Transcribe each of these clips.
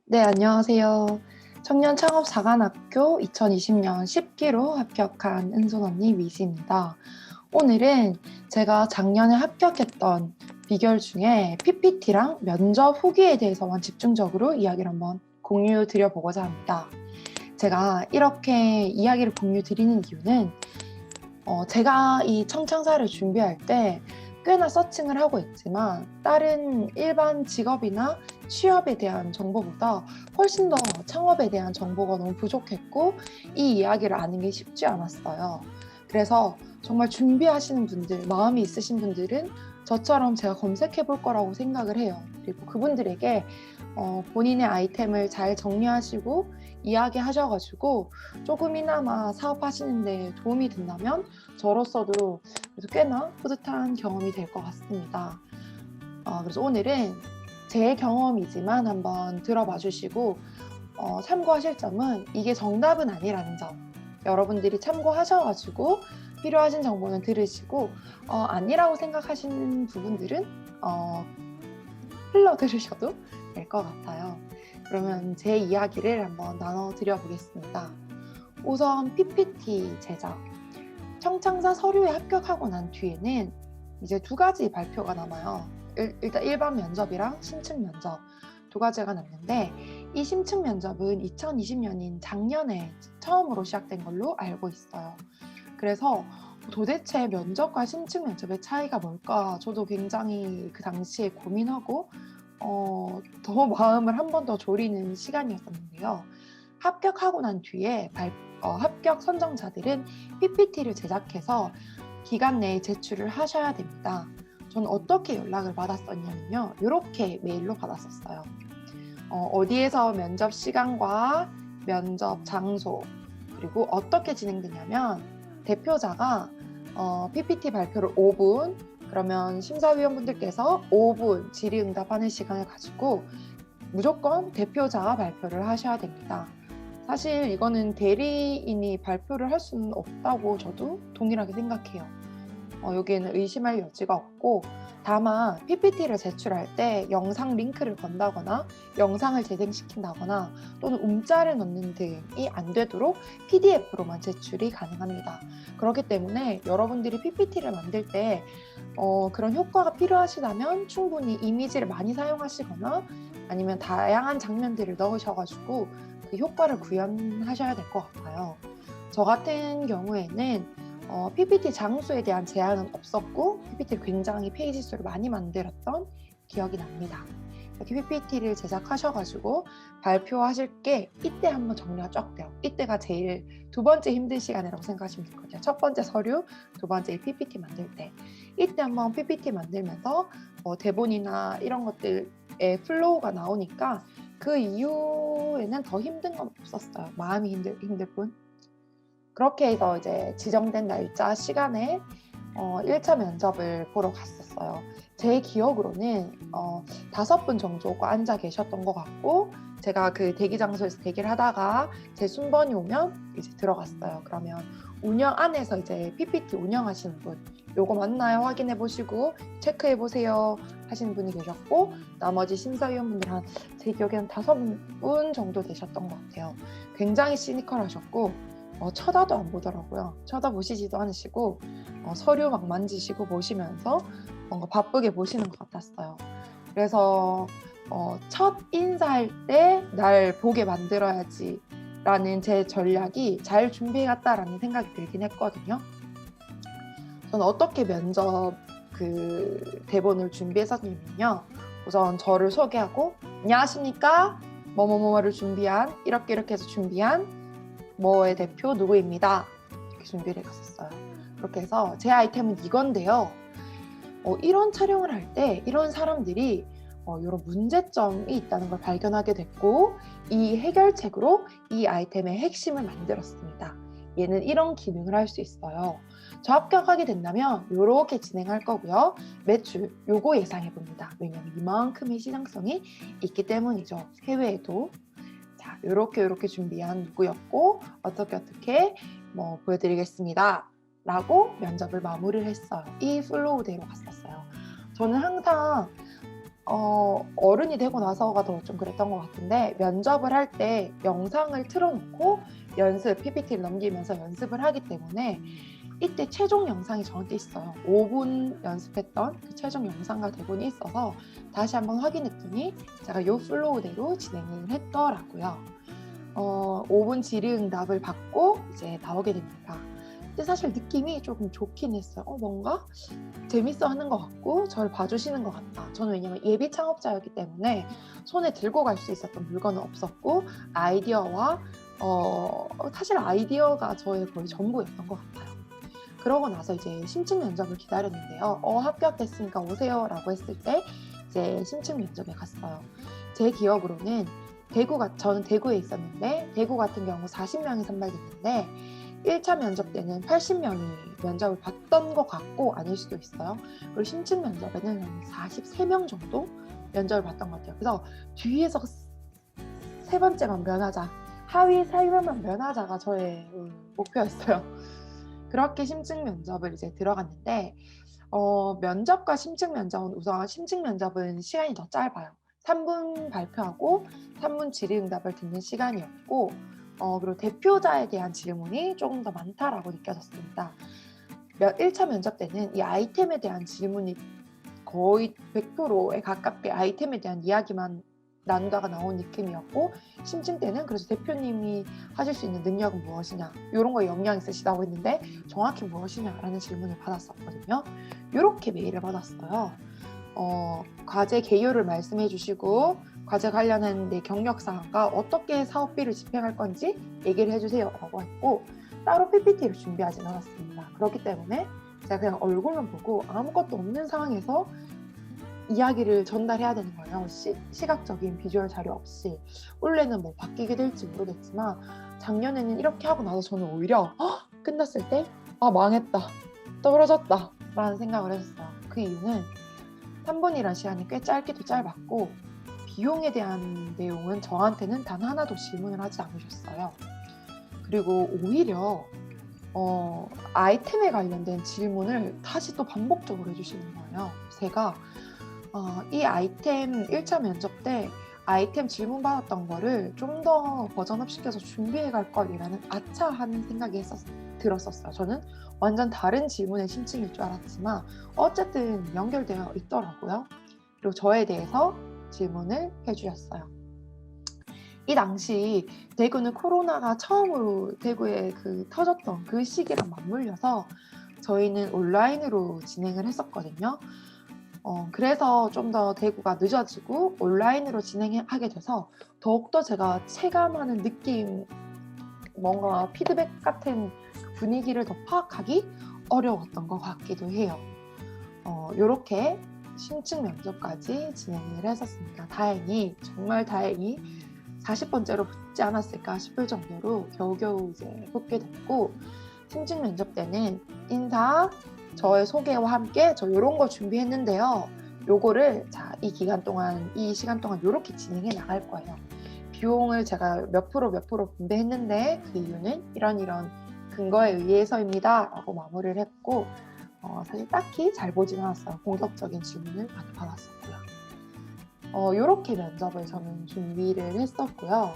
네, 안녕하세요. 청년 창업 사관학교 2020년 10기로 합격한 은솔 언니 미지입니다. 오늘은 제가 작년에 합격했던 비결 중에 PPT랑 면접 후기에 대해서만 집중적으로 이야기를 한번 공유 드려보고자 합니다. 제가 이렇게 이야기를 공유 드리는 이유는 제가 이 청창사를 준비할 때 꽤나 서칭을 하고 있지만 다른 일반 직업이나 취업에 대한 정보보다 훨씬 더 창업에 대한 정보가 너무 부족했고 이 이야기를 아는 게 쉽지 않았어요. 그래서 정말 준비하시는 분들, 마음이 있으신 분들은 저처럼 제가 검색해 볼 거라고 생각을 해요. 그리고 그분들에게 본인의 아이템을 잘 정리하시고 이야기하셔가지고 조금이나마 사업하시는데 도움이 된다면 저로서도 그래서 꽤나 뿌듯한 경험이 될 것 같습니다. 그래서 오늘은 제 경험이지만 한번 들어봐 주시고 참고하실 점은 이게 정답은 아니라는 점, 여러분들이 참고하셔가지고 필요하신 정보는 들으시고 아니라고 생각하시는 부분들은 흘러 들으셔도 될 것 같아요. 그러면 제 이야기를 한번 나눠드려 보겠습니다. 우선 PPT 제작. 청창사 서류에 합격하고 난 뒤에는 이제 두 가지 발표가 남아요. 일단 일반 면접이랑 심층 면접 두 가지가 남는데 이 심층 면접은 2020년인 작년에 처음으로 시작된 걸로 알고 있어요. 그래서 도대체 면접과 심층 면접의 차이가 뭘까 저도 굉장히 그 당시에 고민하고 더 마음을 한 번 더 졸이는 시간이었었는데요. 합격하고 난 뒤에 합격 선정자들은 PPT를 제작해서 기간 내에 제출을 하셔야 됩니다. 저는 어떻게 연락을 받았었냐면요. 이렇게 메일로 받았었어요. 어디에서 면접 시간과 면접 장소 그리고 어떻게 진행되냐면 대표자가 PPT 발표를 5분 그러면 심사위원분들께서 5분 질의응답하는 시간을 가지고 무조건 대표자가 발표를 하셔야 됩니다. 사실 이거는 대리인이 발표를 할 수는 없다고 저도 동일하게 생각해요. 여기에는 의심할 여지가 없고 다만 PPT를 제출할 때 영상 링크를 건다거나 영상을 재생시킨다거나 또는 움짤을 넣는 등이 안 되도록 PDF로만 제출이 가능합니다. 그렇기 때문에 여러분들이 PPT를 만들 때 그런 효과가 필요하시다면 충분히 이미지를 많이 사용하시거나 아니면 다양한 장면들을 넣으셔가지고 그 효과를 구현하셔야 될 것 같아요. 저 같은 경우에는 PPT 장수에 대한 제한은 없었고 PPT를 굉장히 페이지 수를 많이 만들었던 기억이 납니다. 이렇게 PPT를 제작하셔가지고 발표하실 게 이때 한번 정리가 쫙 돼요. 이때가 제일 두 번째 힘든 시간이라고 생각하시면 되거든요. 첫 번째 서류, 두 번째 PPT 만들 때 이때 한번 PPT 만들면서 대본이나 이런 것들의 플로우가 나오니까 그 이후에는 더 힘든 건 없었어요. 마음이 힘들 뿐. 그렇게 해서 이제 지정된 날짜 시간에 1차 면접을 보러 갔었어요. 제 기억으로는 5분 정도가 앉아 계셨던 것 같고 제가 그 대기 장소에서 대기를 하다가 제 순번이 오면 이제 들어갔어요. 그러면 운영 안에서 이제 PPT 운영하시는 분 요거 맞나요? 확인해 보시고 체크해 보세요 하시는 분이 계셨고 나머지 심사위원분들 제 기억에는 5분 정도 되셨던 것 같아요. 굉장히 시니컬하셨고 쳐다도 안 보더라고요. 쳐다보시지도 않으시고 서류 막 만지시고 보시면서 뭔가 바쁘게 보시는 것 같았어요. 그래서 첫 인사할 때 날 보게 만들어야지 라는 제 전략이 잘 준비해갔다라는 생각이 들긴 했거든요. 저는 어떻게 면접 그 대본을 준비했었냐면요. 우선 저를 소개하고 안녕하십니까 뭐뭐뭐를 준비한 이렇게 해서 준비한 뭐의 대표 누구입니다. 이렇게 준비를 해갔었어요. 그렇게 해서 제 아이템은 이건데요. 이런 촬영을 할 때 이런 사람들이 이런 문제점이 있다는 걸 발견하게 됐고 이 해결책으로 이 아이템의 핵심을 만들었습니다. 얘는 이런 기능을 할 수 있어요. 저 합격하게 된다면 이렇게 진행할 거고요. 매출 요거 예상해 봅니다. 왜냐하면 이만큼의 시장성이 있기 때문이죠. 해외에도. 자, 요렇게 준비한 누구였고 어떻게 뭐 보여드리겠습니다. 라고 면접을 마무리를 했어요. 이 플로우대로 갔었어요. 저는 항상 어른이 되고 나서가 더 좀 그랬던 것 같은데 면접을 할 때 영상을 틀어놓고 PPT를 넘기면서 연습을 하기 때문에 이때 최종 영상이 저한테 있어요. 5분 연습했던 그 최종 영상과 대본이 있어서 다시 한번 확인했더니 제가 요 플로우대로 진행을 했더라고요. 5분 질의응답을 받고 이제 나오게 됩니다. 근데 사실 느낌이 조금 좋긴 했어요. 뭔가 재밌어 하는 것 같고 저를 봐주시는 것 같다. 저는 왜냐면 예비 창업자였기 때문에 손에 들고 갈 수 있었던 물건은 없었고 아이디어와 사실 아이디어가 저의 거의 전부였던 것 같아요. 그러고 나서 이제 심층 면접을 기다렸는데요. 합격됐으니까 오세요 라고 했을 때 이제 심층 면접에 갔어요. 제 기억으로는 저는 대구에 있었는데 대구 같은 경우 40명이 선발됐는데 1차 면접 때는 80명이 면접을 봤던 것 같고 아닐 수도 있어요. 그리고 심층 면접에는 43명 정도 면접을 봤던 것 같아요. 그래서 뒤에서 세 번째만 면하자, 하위 3명만 면하자가 저의 목표였어요. 그렇게 심층 면접을 이제 들어갔는데 면접과 심층 면접은 우선 심층 면접은 시간이 더 짧아요. 3분 발표하고 3분 질의응답을 듣는 시간이었고 그리고 대표자에 대한 질문이 조금 더 많다라고 느껴졌습니다. 1차 면접 때는 이 아이템에 대한 질문이 거의 100%에 가깝게 아이템에 대한 이야기만 난다가 나온 느낌이었고 심층 때는 그래서 대표님이 하실 수 있는 능력은 무엇이냐 이런 거에 역량 있으시다고 했는데 정확히 무엇이냐라는 질문을 받았었거든요. 이렇게 메일을 받았어요. 과제 개요를 말씀해 주시고 과제 관련한 내 경력사항과 어떻게 사업비를 집행할 건지 얘기를 해주세요 라고 했고 따로 PPT를 준비하진 않았습니다. 그렇기 때문에 제가 그냥 얼굴만 보고 아무것도 없는 상황에서 이야기를 전달해야 되는 거예요. 시각적인 비주얼 자료 없이. 원래는 뭐 바뀌게 될지 모르겠지만 작년에는 이렇게 하고 나서 저는 오히려 끝났을 때 망했다, 떨어졌다 라는 생각을 했어요. 그 이유는 3분이라는 시간이 꽤 짧기도 짧았고 비용에 대한 내용은 저한테는 단 하나도 질문을 하지 않으셨어요. 그리고 오히려 아이템에 관련된 질문을 다시 또 반복적으로 해주시는 거예요. 제가 이 아이템 1차 면접 때 아이템 질문 받았던 거를 좀 더 버전업 시켜서 준비해 갈 걸이라는 아차하는 생각이 들었었어요. 저는 완전 다른 질문의 심층일 줄 알았지만 어쨌든 연결되어 있더라고요. 그리고 저에 대해서 질문을 해주셨어요. 이 당시 대구는 코로나가 처음으로 대구에 터졌던 그 시기랑 맞물려서 저희는 온라인으로 진행을 했었거든요. 그래서 좀 더 대구가 늦어지고 온라인으로 진행하게 돼서 더욱더 제가 체감하는 느낌, 뭔가 피드백 같은 분위기를 더 파악하기 어려웠던 것 같기도 해요. 이렇게 심층 면접까지 진행을 했었습니다. 정말 다행히 40번째로 붙지 않았을까 싶을 정도로 겨우겨우 이제 붙게 됐고 심층 면접 때는 인사, 저의 소개와 함께 저 이런 거 준비했는데요. 요거를 이 시간 동안 이렇게 진행해 나갈 거예요. 비용을 제가 몇 프로 분배했는데 그 이유는 이런 근거에 의해서입니다 라고 마무리를 했고 사실 딱히 잘 보진 않았어요. 공격적인 질문을 많이 받았었고요. 이렇게 면접을 저는 준비를 했었고요.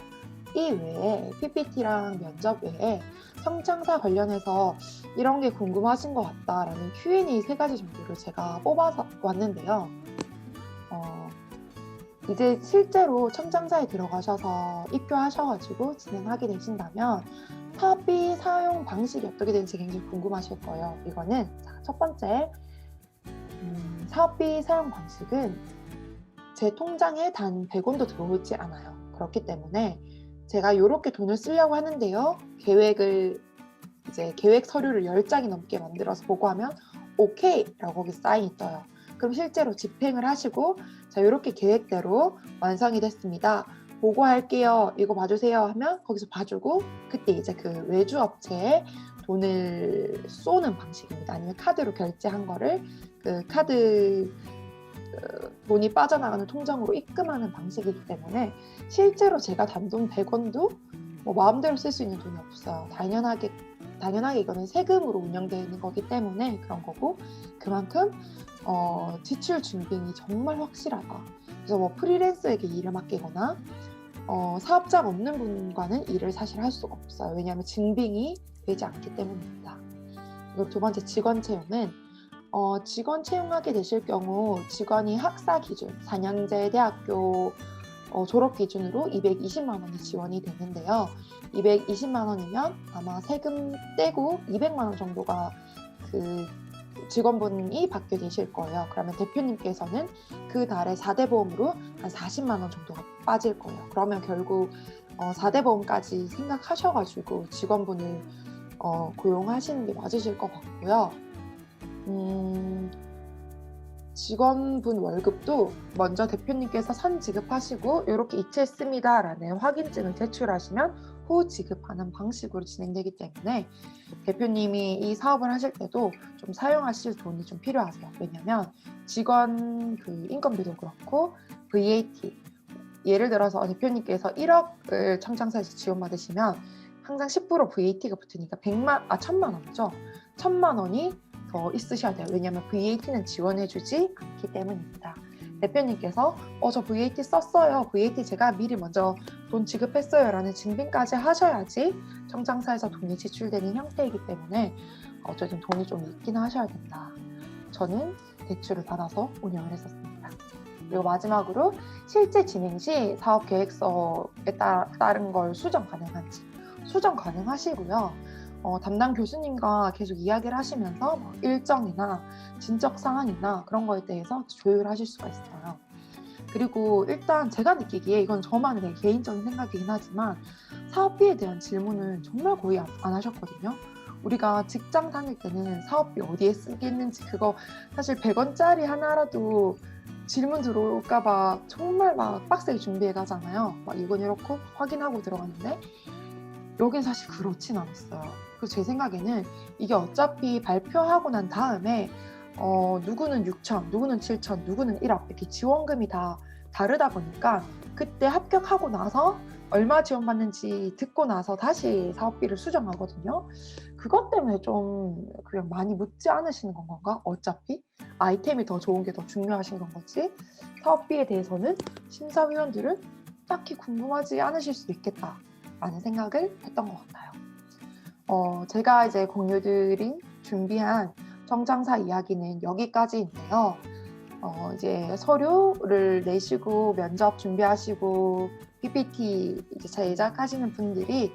이 외에 PPT랑 면접 외에 성창사 관련해서 이런 게 궁금하신 것 같다라는 Q&A 3가지 정도를 제가 뽑아서 왔는데요. 이제 실제로 청창사에 들어가셔서 입교하셔가지고 진행하게 되신다면 사업비 사용 방식이 어떻게 되는지 굉장히 궁금하실 거예요. 이거는 첫 번째, 사업비 사용 방식은 제 통장에 단 100원도 들어오지 않아요. 그렇기 때문에 제가 이렇게 돈을 쓰려고 하는데요. 계획 서류를 10장이 넘게 만들어서 보고하면 오케이 라고 거기 사인이 떠요. 그럼 실제로 집행을 하시고 자 이렇게 계획대로 완성이 됐습니다. 보고할게요. 이거 봐주세요 하면 거기서 봐주고 그때 이제 그 외주 업체에 돈을 쏘는 방식입니다. 아니면 카드로 결제한 거를 그 카드 돈이 빠져나가는 통장으로 입금하는 방식이기 때문에 실제로 제가 단돈 100원도 뭐 마음대로 쓸 수 있는 돈이 없어요. 당연하게 이거는 세금으로 운영되는 거기 때문에 그런 거고 그만큼 지출 준비는 정말 확실하다. 그래서 뭐 프리랜서에게 일을 맡기거나 사업자가 없는 분과는 일을 사실 할 수가 없어요. 왜냐하면 증빙이 되지 않기 때문입니다. 그리고 두 번째 직원 채용은 직원 채용하게 되실 경우 직원이 학사 기준 4년제 대학교 졸업 기준으로 220만 원이 지원이 되는데요. 220만 원이면 아마 세금 떼고 200만 원 정도가 그 직원분이 받게 되실 거예요. 그러면 대표님께서는 그 달에 4대 보험으로 한 40만 원 정도가 빠질 거예요. 그러면 결국 4대 보험까지 생각하셔가지고 직원분을 고용하시는 게 맞으실 것 같고요. 직원분 월급도 먼저 대표님께서 선 지급하시고 이렇게 이체했습니다라는 확인증을 제출하시면 후 지급하는 방식으로 진행되기 때문에 대표님이 이 사업을 하실 때도 좀 사용하실 돈이 좀 필요하세요. 왜냐하면 직원 그 인건비도 그렇고 VAT 예를 들어서 대표님께서 1억을 청창사에서 지원받으시면 항상 10% VAT가 붙으니까 1,000만 원이죠. 1,000만 원이 더 있으셔야 돼요. 왜냐하면 VAT는 지원해주지 않기 때문입니다. 대표님께서 저 VAT 썼어요. VAT 제가 미리 먼저 돈 지급했어요. 라는 증빙까지 하셔야지 청창사에서 돈이 지출되는 형태이기 때문에 어쨌든 돈이 좀 있긴 하셔야 된다. 저는 대출을 받아서 운영을 했었습니다. 그리고 마지막으로 실제 진행 시 사업 계획서에 따른 걸 수정 가능한지 수정 가능하시고요. 담당 교수님과 계속 이야기를 하시면서 일정이나 진척 사항이나 그런 거에 대해서 조율하실 수가 있어요. 그리고 일단 제가 느끼기에 이건 저만의 개인적인 생각이긴 하지만 사업비에 대한 질문은 정말 거의 안 하셨거든요. 우리가 직장 다닐 때는 사업비 어디에 쓰겠는지 그거 사실 100원짜리 하나라도 질문 들어올까 봐 정말 막 빡세게 준비해 가잖아요. 막 이건 이렇고 확인하고 들어갔는데 여긴 사실 그렇진 않았어요. 그래서 제 생각에는 이게 어차피 발표하고 난 다음에 누구는 6천, 누구는 7천, 누구는 1억 이렇게 지원금이 다 다르다 보니까 그때 합격하고 나서 얼마 지원받는지 듣고 나서 다시 사업비를 수정하거든요. 그것 때문에 좀 그냥 많이 묻지 않으시는 건가? 어차피 아이템이 더 좋은 게 더 중요하신 건 거지. 사업비에 대해서는 심사위원들은 딱히 궁금하지 않으실 수도 있겠다라는 생각을 했던 것 같아요. 제가 이제 공유드린 준비한 청창사 이야기는 여기까지인데요. 이제 서류를 내시고 면접 준비하시고 PPT 이제 제작하시는 분들이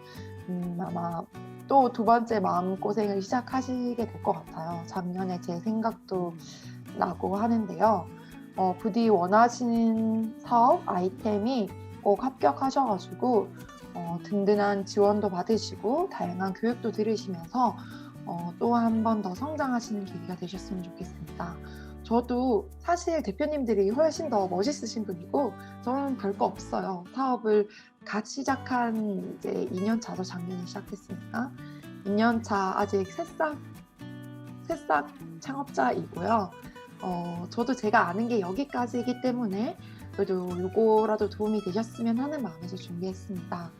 아마 또 두 번째 마음고생을 시작하시게 될 것 같아요. 작년에 제 생각도 나고 하는데요. 부디 원하시는 사업 아이템이 꼭 합격하셔가지고 든든한 지원도 받으시고 다양한 교육도 들으시면서 또 한 번 더 성장하시는 계기가 되셨으면 좋겠습니다. 저도 사실 대표님들이 훨씬 더 멋있으신 분이고 저는 별거 없어요. 사업을 갓 시작한 이제 2년 차도 작년에 시작했으니까 2년 차 아직 새싹 창업자이고요. 저도 제가 아는 게 여기까지이기 때문에 그래도 요거라도 도움이 되셨으면 하는 마음에서 준비했습니다.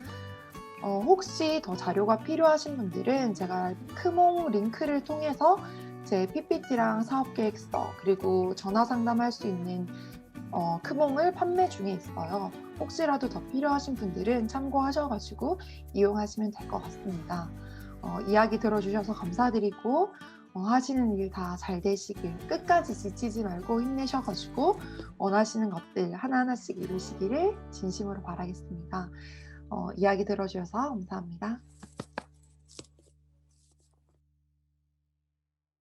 혹시 더 자료가 필요하신 분들은 제가 크몽 링크를 통해서 제 PPT랑 사업계획서 그리고 전화 상담할 수 있는 크몽을 판매 중에 있어요. 혹시라도 더 필요하신 분들은 참고하셔가지고 이용하시면 될 것 같습니다. 이야기 들어주셔서 감사드리고 하시는 일 다 잘 되시길 끝까지 지치지 말고 힘내셔가지고 원하시는 것들 하나하나씩 이루시기를 진심으로 바라겠습니다. 이야기 들어주셔서 감사합니다.